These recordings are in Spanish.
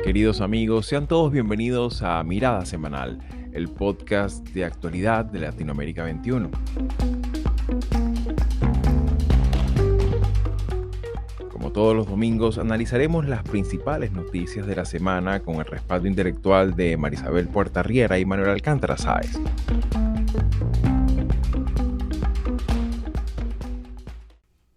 Queridos amigos, sean todos bienvenidos a Mirada Semanal, el podcast de actualidad de Latinoamérica 21. Como todos los domingos, analizaremos las principales noticias de la semana con el respaldo intelectual de Marisabel Puertarriera y Manuel Alcántara Sáez.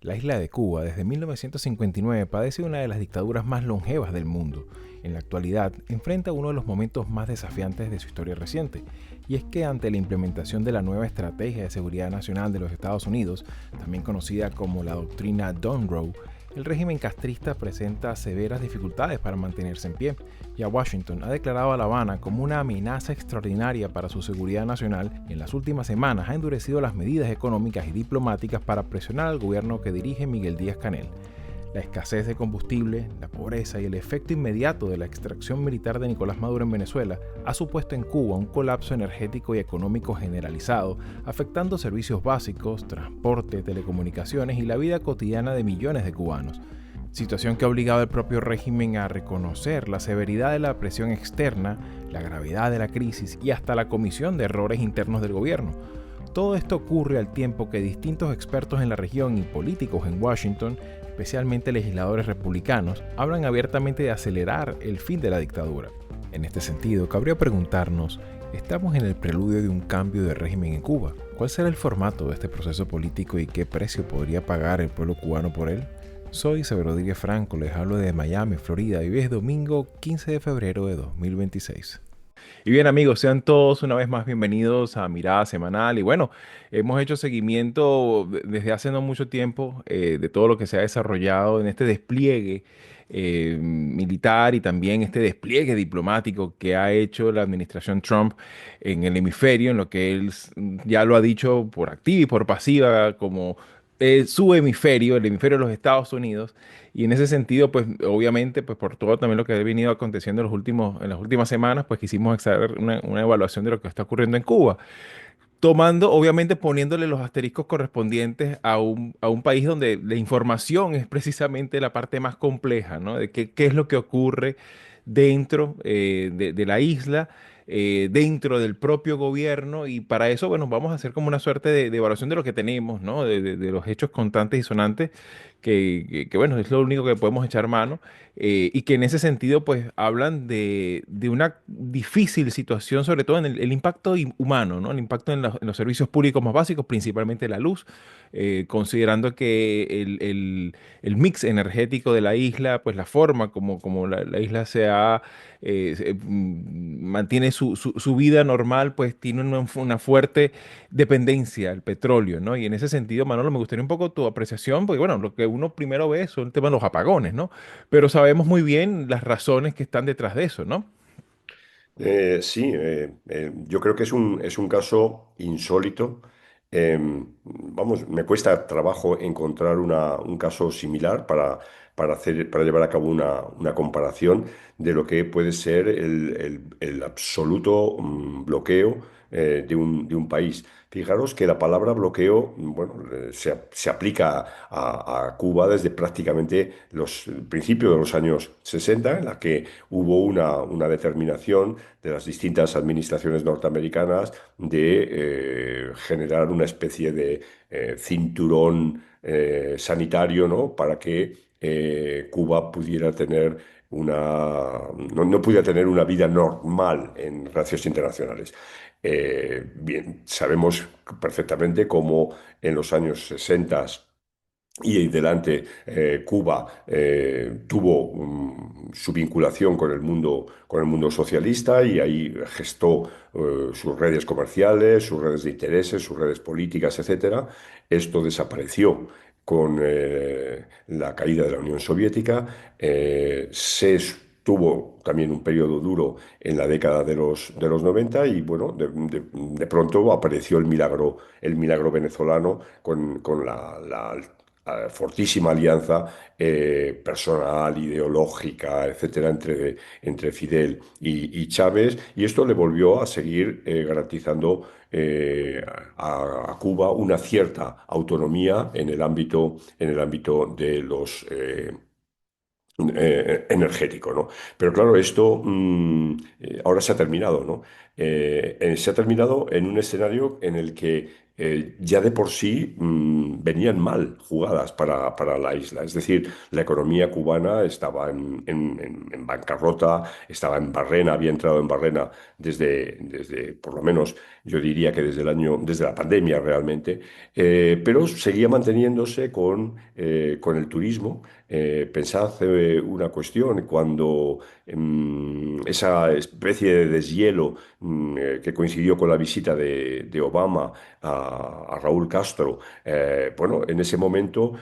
La isla de Cuba, desde 1959, padece una de las dictaduras más longevas del mundo. En la actualidad, enfrenta uno de los momentos más desafiantes de su historia reciente, y es que ante la implementación de la nueva Estrategia de Seguridad Nacional de los Estados Unidos, también conocida como la doctrina Monroe, el régimen castrista presenta severas dificultades para mantenerse en pie, y a Washington ha declarado a La Habana como una amenaza extraordinaria para su seguridad nacional y en las últimas semanas ha endurecido las medidas económicas y diplomáticas para presionar al gobierno que dirige Miguel Díaz-Canel. La escasez de combustible, la pobreza y el efecto inmediato de la extracción militar de Nicolás Maduro en Venezuela ha supuesto en Cuba un colapso energético y económico generalizado, afectando servicios básicos, transporte, telecomunicaciones y la vida cotidiana de millones de cubanos. Situación que ha obligado al propio régimen a reconocer la severidad de la presión externa, la gravedad de la crisis y hasta la comisión de errores internos del gobierno. Todo esto ocurre al tiempo que distintos expertos en la región y políticos en Washington, especialmente legisladores republicanos, hablan abiertamente de acelerar el fin de la dictadura. En este sentido, cabría preguntarnos, ¿estamos en el preludio de un cambio de régimen en Cuba? ¿Cuál será el formato de este proceso político y qué precio podría pagar el pueblo cubano por él? Soy Xavier Rodríguez Franco, les hablo de Miami, Florida, y hoy es domingo 15 de febrero de 2026. Y bien amigos, sean todos una vez más bienvenidos a Mirada Semanal. Y bueno, hemos hecho seguimiento desde hace no mucho tiempo de todo lo que se ha desarrollado en este despliegue militar y también este despliegue diplomático que ha hecho la administración Trump en el hemisferio, en lo que él ya lo ha dicho por activa y por pasiva como su hemisferio, el hemisferio de los Estados Unidos. Y en ese sentido, pues obviamente, pues por todo también lo que ha venido aconteciendo en las últimas semanas, pues quisimos hacer una evaluación de lo que está ocurriendo en Cuba. Tomando, obviamente, poniéndole los asteriscos correspondientes a un país donde la información es precisamente la parte más compleja, ¿no? De qué es lo que ocurre dentro de la isla, dentro del propio gobierno, y para eso, bueno, vamos a hacer como una suerte de evaluación de lo que tenemos, ¿no? De los hechos constantes y sonantes, bueno, es lo único que podemos echar mano, y que en ese sentido, pues, hablan de una difícil situación, sobre todo en el impacto humano, ¿no? El impacto en los servicios públicos más básicos, principalmente la luz, considerando que el mix energético de la isla, pues la forma como la isla mantiene su vida normal, pues tiene una fuerte dependencia al petróleo, ¿no? Y en ese sentido, Manolo, me gustaría un poco tu apreciación, porque bueno, lo que uno primero ve son el tema de los apagones, ¿no? Pero sabemos muy bien las razones que están detrás de eso, ¿no? Yo creo que es un caso insólito. Vamos, me cuesta trabajo encontrar un caso similar para llevar a cabo una comparación de lo que puede ser el absoluto bloqueo de un país. Fijaros que la palabra bloqueo, bueno, se aplica a Cuba desde prácticamente los principios de los años 60, en la que hubo una determinación de las distintas administraciones norteamericanas de generar una especie de cinturón sanitario, ¿no? Para que Cuba pudiera tener no pudiera tener una vida normal en relaciones internacionales. Bien, sabemos perfectamente cómo en los años 60 y delante, Cuba tuvo su vinculación con el mundo socialista y ahí gestó sus redes comerciales, sus redes de intereses, sus redes políticas, etcétera. Esto desapareció con la caída de la Unión Soviética. Tuvo también un periodo duro en la década de de los 90 y bueno, de pronto apareció el milagro venezolano con la fortísima alianza personal, ideológica, etcétera, entre Fidel y Chávez, y esto le volvió a seguir garantizando a Cuba una cierta autonomía en el ámbito de energético, ¿no? Pero claro, esto ahora se ha terminado, ¿no? Se ha terminado en un escenario en el que ya de por sí venían mal jugadas para la isla. Es decir, la economía cubana estaba en bancarrota, estaba en barrena, había entrado en barrena desde, por lo menos, yo diría que desde la pandemia realmente, pero seguía manteniéndose con el turismo. Pensad una cuestión, cuando esa especie de deshielo que coincidió con la visita de Obama a Raúl Castro, bueno, en ese momento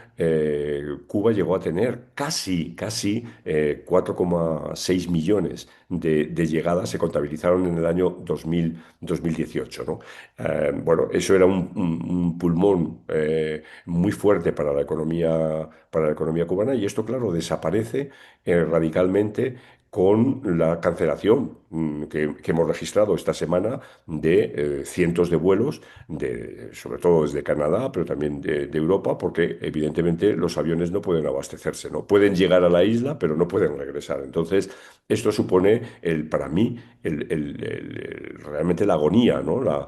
Cuba llegó a tener casi 4,6 millones de llegadas, se contabilizaron en el año 2018, ¿no? Bueno, eso era un pulmón muy fuerte para la economía cubana y esto, claro, desaparece radicalmente con la cancelación que hemos registrado esta semana de cientos de vuelos, sobre todo desde Canadá, pero también de Europa, porque evidentemente los aviones no pueden abastecerse, ¿no? Pueden llegar a la isla, pero no pueden regresar. Entonces, esto supone, para mí, realmente la agonía, ¿no? La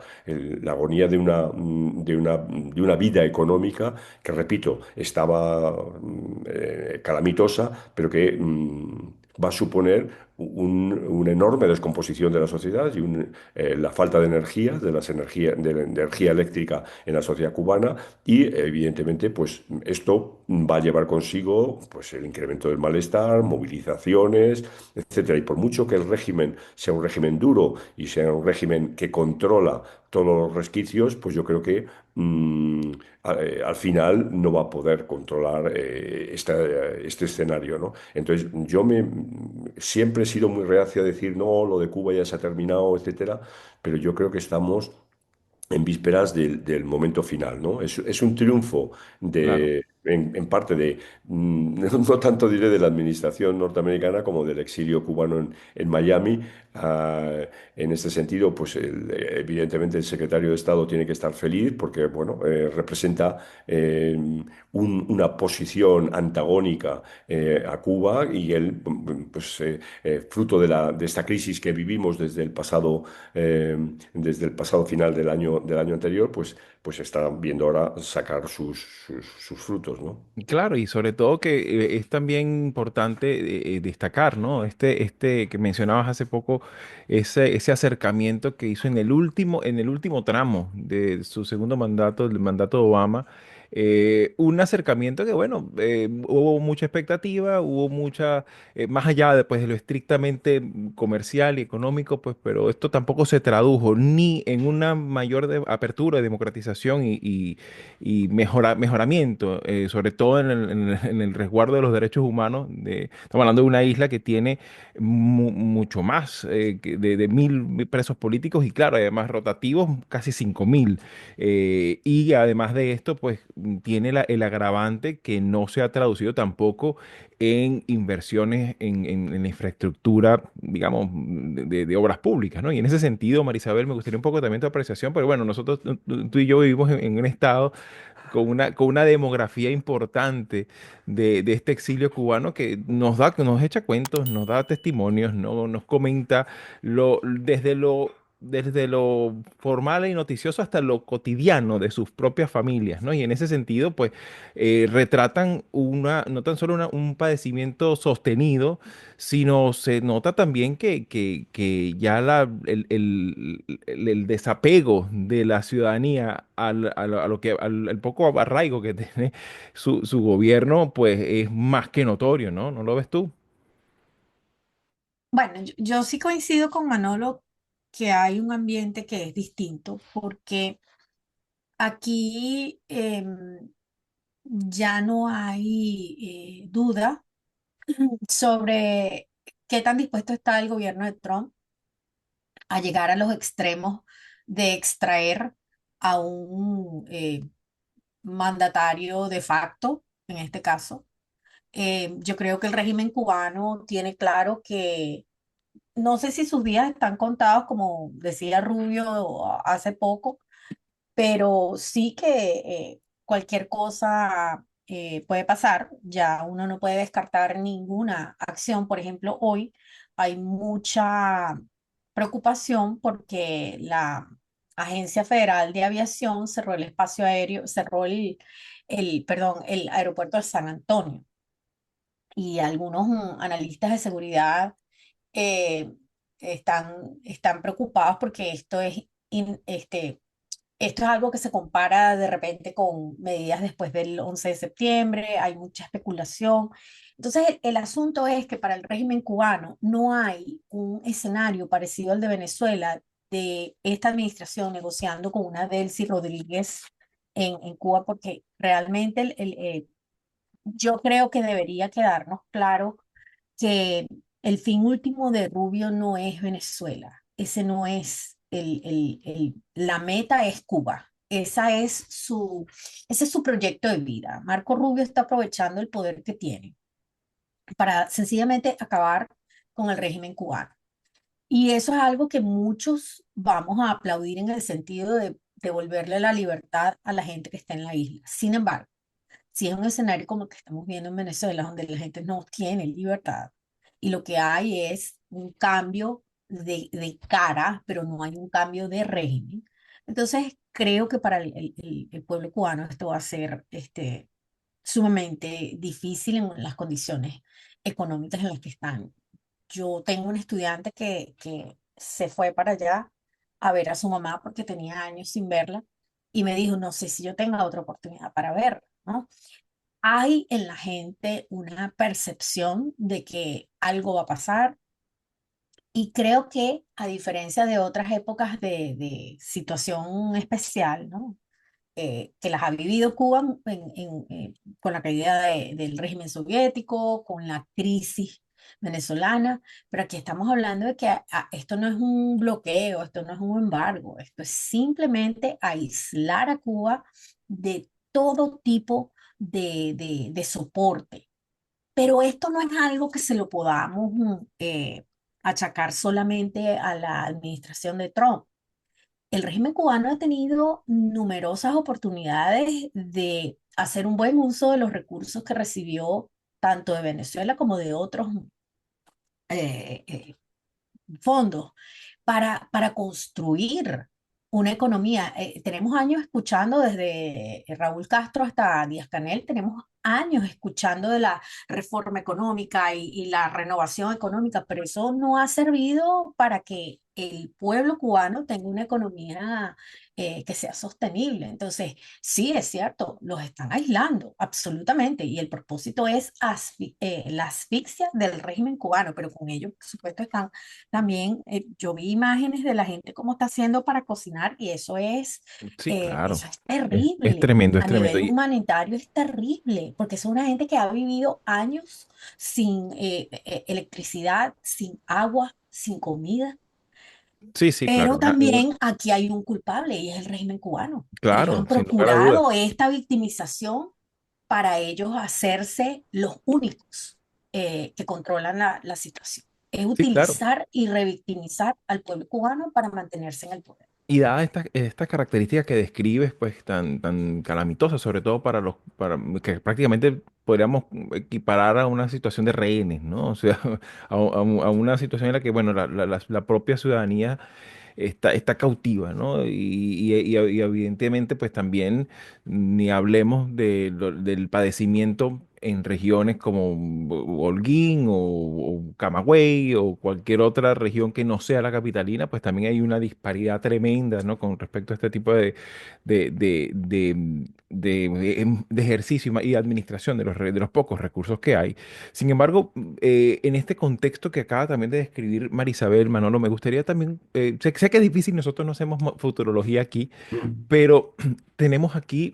agonía de una vida económica que, repito, estaba calamitosa, pero que va a suponer una enorme descomposición de la sociedad y la falta de energía, de energía eléctrica en la sociedad cubana y evidentemente pues esto va a llevar consigo pues el incremento del malestar, movilizaciones, etcétera. Y por mucho que el régimen sea un régimen duro y sea un régimen que controla todos los resquicios, pues yo creo que al final no va a poder controlar este escenario, ¿no? Entonces, siempre he sido muy reacio a decir, no, lo de Cuba ya se ha terminado, etcétera, pero yo creo que estamos en vísperas del momento final, ¿no? Es un triunfo Claro. en parte no tanto diré de la administración norteamericana como del exilio cubano en Miami. En este sentido, pues evidentemente el secretario de Estado tiene que estar feliz porque, bueno, representa una posición antagónica a Cuba y él, pues, fruto de esta crisis que vivimos desde el pasado final del año anterior, pues está viendo ahora sacar sus frutos, ¿no? Claro, y sobre todo que es también importante destacar, ¿no? Este que mencionabas hace poco, ese acercamiento que hizo en el último tramo de su segundo mandato, el mandato de Obama, un acercamiento que, bueno, hubo mucha expectativa, hubo más allá de lo estrictamente comercial y económico, pues, pero esto tampoco se tradujo ni en una mayor apertura y democratización y mejoramiento, sobre todo en el resguardo de los derechos humanos. Estamos hablando de una isla que tiene mucho más de 1.000 presos políticos y claro, además rotativos casi 5.000. Y además de esto, pues tiene el agravante que no se ha traducido tampoco en inversiones en la infraestructura, digamos, de obras públicas, ¿no? Y en ese sentido, Marisabel, me gustaría un poco también tu apreciación, pero bueno, nosotros, tú y yo vivimos en un estado con una demografía importante de este exilio cubano que nos echa cuentos, nos da testimonios, nos comenta desde lo formal y noticioso hasta lo cotidiano de sus propias familias, ¿no? Y en ese sentido, pues, retratan no tan solo un padecimiento sostenido, sino se nota también que ya el desapego de la ciudadanía al poco arraigo que tiene su gobierno, pues es más que notorio, ¿no? ¿No lo ves tú? Bueno, yo sí coincido con Manolo que hay un ambiente que es distinto, porque aquí ya no hay duda sobre qué tan dispuesto está el gobierno de Trump a llegar a los extremos de extraer a un mandatario de facto, en este caso. Yo creo que el régimen cubano tiene claro que no sé si sus días están contados, como decía Rubio hace poco, pero sí que cualquier cosa puede pasar, ya uno no puede descartar ninguna acción. Por ejemplo, hoy hay mucha preocupación porque la Agencia Federal de Aviación cerró el espacio aéreo, cerró perdón, el aeropuerto de San Antonio y algunos analistas de seguridad eh, están preocupados porque esto es algo que se compara de repente con medidas después del 11 de septiembre, hay mucha especulación. Entonces, el asunto es que para el régimen cubano no hay un escenario parecido al de Venezuela, de esta administración negociando con una Delcy Rodríguez en Cuba, porque realmente yo creo que debería quedarnos claro que el fin último de Rubio no es Venezuela. Ese no es la meta es Cuba. Ese es su proyecto de vida. Marco Rubio está aprovechando el poder que tiene para sencillamente acabar con el régimen cubano. Y eso es algo que muchos vamos a aplaudir en el sentido de devolverle la libertad a la gente que está en la isla. Sin embargo, si es un escenario como el que estamos viendo en Venezuela, donde la gente no tiene libertad y lo que hay es un cambio de cara, pero no hay un cambio de régimen, entonces creo que para el pueblo cubano esto va a ser sumamente difícil en las condiciones económicas en las que están. Yo tengo un estudiante que se fue para allá a ver a su mamá porque tenía años sin verla y me dijo, no sé si yo tenga otra oportunidad para verla, ¿no? Hay en la gente una percepción de que algo va a pasar y creo que a diferencia de otras épocas de situación especial, ¿no? Que las ha vivido Cuba con la caída del régimen soviético, con la crisis venezolana, pero aquí estamos hablando de que esto no es un bloqueo, esto no es un embargo, esto es simplemente aislar a Cuba de todo tipo de soporte. Pero esto no es algo que se lo podamos achacar solamente a la administración de Trump. El régimen cubano ha tenido numerosas oportunidades de hacer un buen uso de los recursos que recibió tanto de Venezuela como de otros eh, eh, fondos para construir una economía. Tenemos años escuchando desde Raúl Castro hasta Díaz Canel, tenemos años escuchando de la reforma económica y la renovación económica, pero eso no ha servido para que el pueblo cubano tenga una economía que sea sostenible. Entonces, sí, es cierto, los están aislando, absolutamente, y el propósito es la asfixia del régimen cubano, pero con ello, por supuesto, están también, yo vi imágenes de la gente cómo está haciendo para cocinar y Sí, claro. eso es Es terrible. tremendo, es A tremendo. nivel humanitario es terrible, porque es una gente que ha vivido años sin electricidad, sin agua, sin comida. Sí, sí, claro. Pero también aquí hay un culpable y es el régimen cubano. Ellos Claro, han sin lugar a dudas. procurado esta victimización para ellos hacerse los únicos que controlan la situación. Es Sí, claro. utilizar y revictimizar al pueblo cubano para mantenerse en el poder. Y dadas estas características que describes, pues tan calamitosas, sobre todo para que prácticamente podríamos equiparar a una situación de rehenes, ¿no? O sea, a una situación en la que, bueno, la propia ciudadanía está cautiva, ¿no? Y evidentemente, pues también ni hablemos del padecimiento en regiones como Holguín o Camagüey o cualquier otra región que no sea la capitalina, pues también hay una disparidad tremenda, ¿no? Con respecto a este tipo de, de, de, de ejercicio y administración de los pocos recursos que hay. Sin embargo, en este contexto que acaba también de describir Marisabel, Manolo, me gustaría también, sé que es difícil, nosotros no hacemos futurología aquí, pero tenemos aquí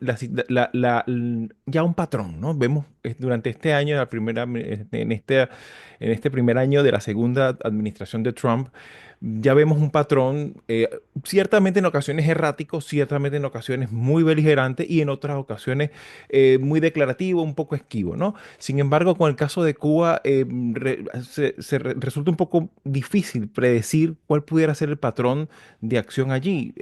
ya un patrón, ¿no? Vemos durante este año, en este primer año de la segunda administración de Trump, ya vemos un patrón, ciertamente en ocasiones errático, ciertamente en ocasiones muy beligerante y en otras ocasiones muy declarativo, un poco esquivo, ¿no? Sin embargo, con el caso de Cuba, resulta un poco difícil predecir cuál pudiera ser el patrón de acción allí,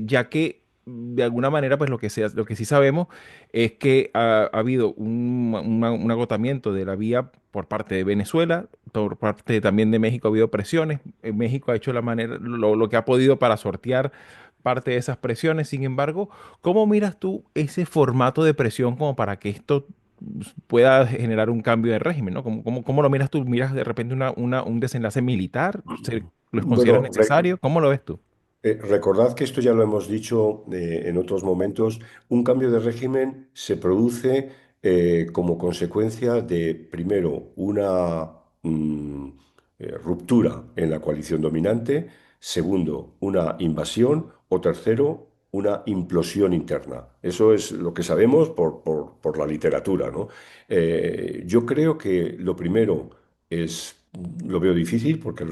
ya que de alguna manera, pues lo que sí sabemos es que ha habido un agotamiento de la vía por parte de Venezuela, por parte también de México ha habido presiones. México ha hecho lo que ha podido para sortear parte de esas presiones. Sin embargo, ¿cómo miras tú ese formato de presión como para que esto pueda generar un cambio de régimen, ¿no? ¿Cómo lo miras tú? ¿Miras de repente un desenlace militar? ¿Lo consideras Bueno, necesario? ¿Cómo lo ves tú? recordad que esto ya lo hemos dicho en otros momentos, un cambio de régimen se produce como consecuencia de, primero, una ruptura en la coalición dominante, segundo, una invasión o tercero, una implosión interna. Eso es lo que sabemos por la literatura, ¿no? Yo creo que lo primero es, lo veo difícil porque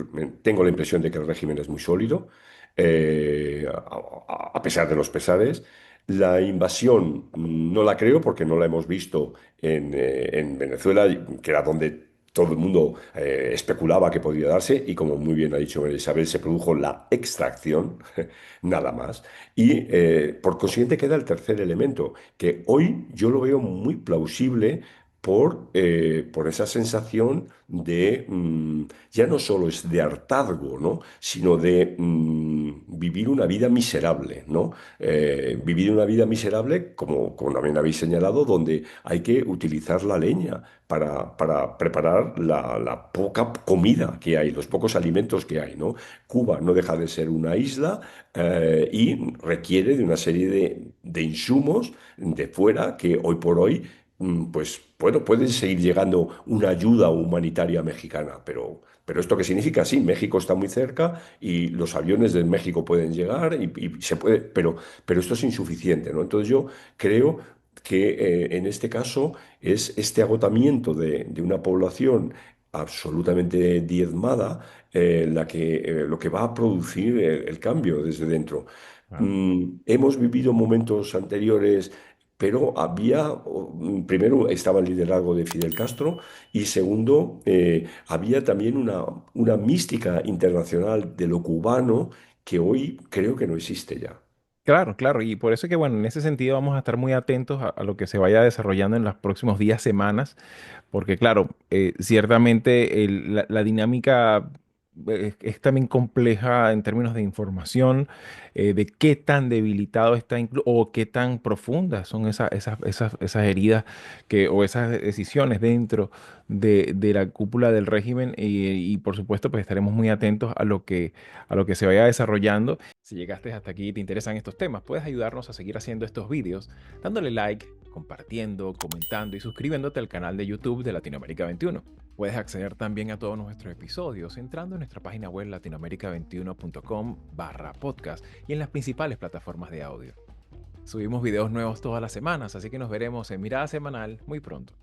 tengo la impresión de que el régimen es muy sólido a pesar de los pesares. La invasión no la creo porque no la hemos visto en Venezuela, que era donde todo el mundo especulaba que podía darse y como muy bien ha dicho Isabel, se produjo la extracción, nada más. Y por consiguiente queda el tercer elemento, que hoy yo lo veo muy plausible por esa sensación de, ya no solo es de hartazgo, ¿no? Sino de vivir una vida miserable, ¿no? Vivir una vida miserable, como también habéis señalado, donde hay que utilizar la leña para preparar la poca comida que hay, los pocos alimentos que hay, ¿no? Cuba no deja de ser una isla y requiere de una serie de insumos de fuera que hoy por hoy pues bueno, puede seguir llegando una ayuda humanitaria mexicana, pero ¿esto qué significa? Sí, México está muy cerca y los aviones de México pueden llegar y se puede, pero esto es insuficiente, ¿no? Entonces yo creo que en este caso es este agotamiento de una población absolutamente diezmada lo que va a producir el cambio desde dentro. Claro. Hemos vivido momentos anteriores pero primero estaba el liderazgo de Fidel Castro y segundo, había también una mística internacional de lo cubano que hoy creo que no existe ya. Claro, claro, y por eso que, bueno, en ese sentido vamos a estar muy atentos a lo que se vaya desarrollando en los próximos días, semanas, porque, claro, ciertamente la dinámica es también compleja en términos de información, de qué tan debilitado está o qué tan profundas son esas heridas o esas decisiones dentro de la cúpula del régimen y, por supuesto, pues estaremos muy atentos a lo que se vaya desarrollando. Si llegaste hasta aquí y te interesan estos temas, puedes ayudarnos a seguir haciendo estos vídeos dándole like, compartiendo, comentando y suscribiéndote al canal de YouTube de Latinoamérica 21. Puedes acceder también a todos nuestros episodios entrando en nuestra página web latinoamerica21.com/podcast y en las principales plataformas de audio. Subimos videos nuevos todas las semanas, así que nos veremos en Mirada Semanal muy pronto.